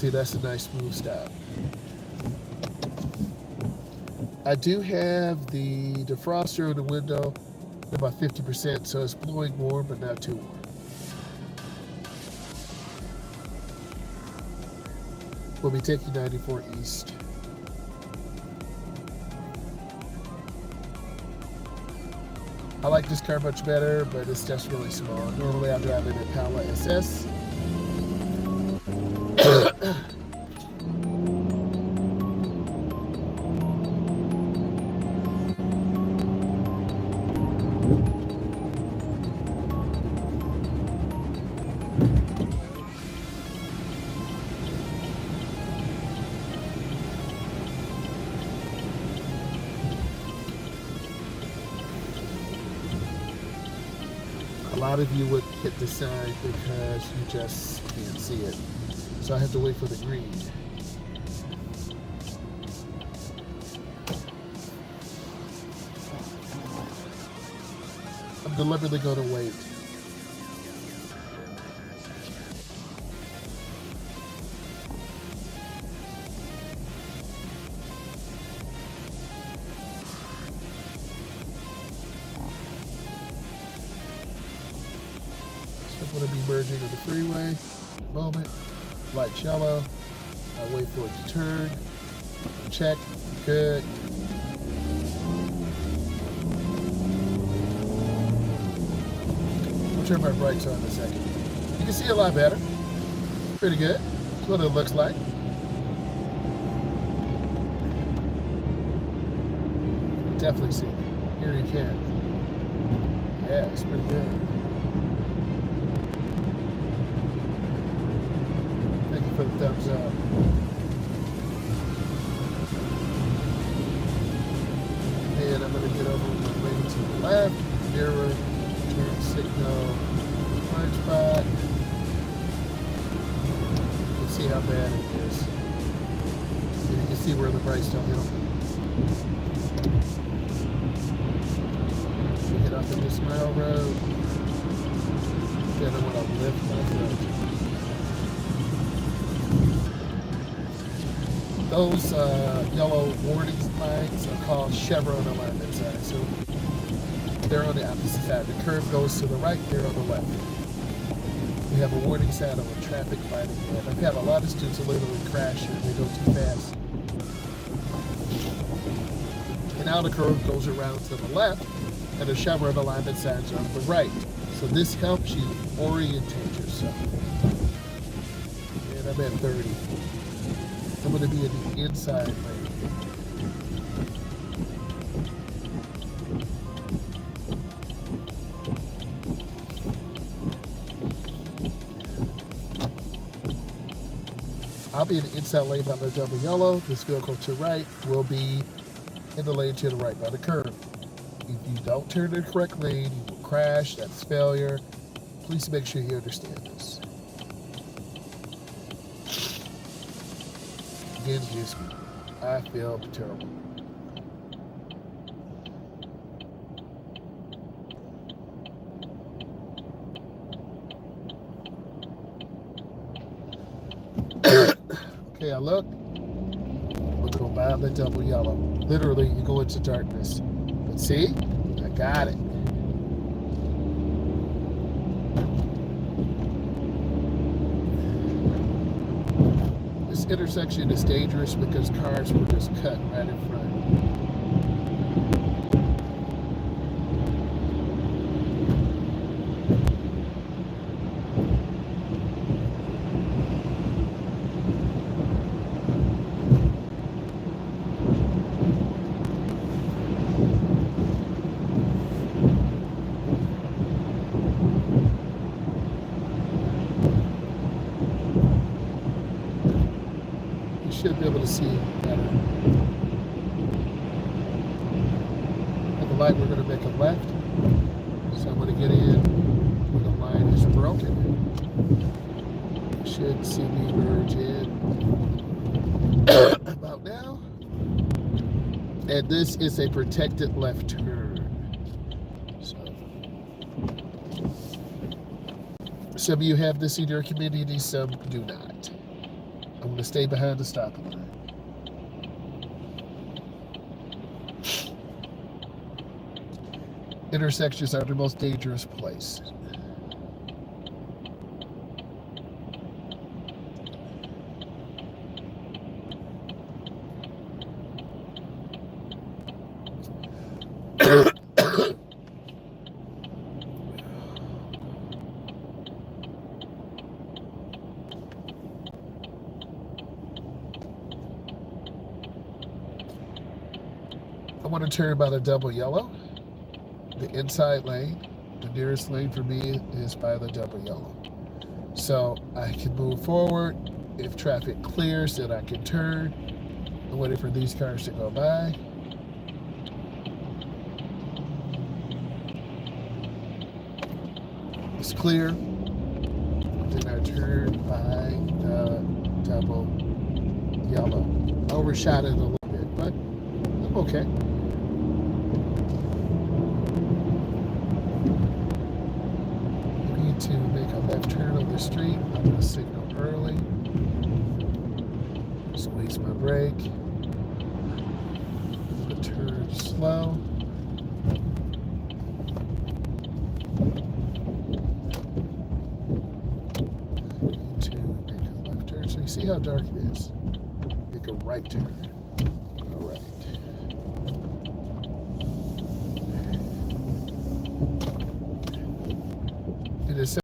See, that's a nice smooth stop. I do have the defroster in the window at about 50%, so it's blowing warm, but not too warm. We'll be taking 94 East. I like this car much better, but it's just really small. Normally I drive an Impala SS. A lot of you would hit the sign because you just can't see it. So I have to wait for the green. I'm deliberately going to wait. I'm going to be merging on the freeway. Moment. Light yellow. I'll wait for it to turn. Check. Good. I'll turn my brakes on in a second. You can see a lot better. Pretty good. That's what it looks like. Definitely see it. Here you can. Yeah, it's pretty good. For the thumbs up. And I'm going to get over with my lane to the left, mirror, turn signal, blind spot. You can see how bad it is. And you can see where the brakes don't hit them. We get off of this mile road. Then I'm going to lift my foot. Those yellow warning lights are called chevron alignment signs. So they're on the opposite side. The curve goes to the right, they're on the left. We have a warning sign of a traffic light ahead. I've had a lot of students who literally crash here. They go too fast. And now the curve goes around to the left, and the chevron alignment signs are on the right. So this helps you orientate yourself. And I'm at 30. I'm going to be in the inside lane. I'll be in the inside lane by the double yellow. This vehicle to right will be in the lane to the right by the curve. If you don't turn in the correct lane, you will crash. That's failure. Please make sure you understand this. Excuse me. I feel terrible. Okay, I look. We'll go by the double yellow. Literally, you go into darkness. But see? I got it. This intersection is dangerous because cars will just cut right in front. Should be able to see better. At the light, we're going to make a left. So I'm going to get in when the line is broken. You should see me merge in about now. And this is a protected left turn. So some of you have this in your community, some do not. I'm going to stay behind the stop line. Intersections are the most dangerous place. I want to turn by the double yellow. The inside lane, the nearest lane for me is by the double yellow. So I can move forward. If traffic clears, then I can turn. I'm waiting for these cars to go by. It's clear. Then I turn by the double yellow. I overshot it a little bit, but I'm okay. To make a left turn on the street, I'm going to signal early. Squeeze my brake. I'm going to turn slow. To make a left turn. So you see how dark it is? Make a right turn. All right.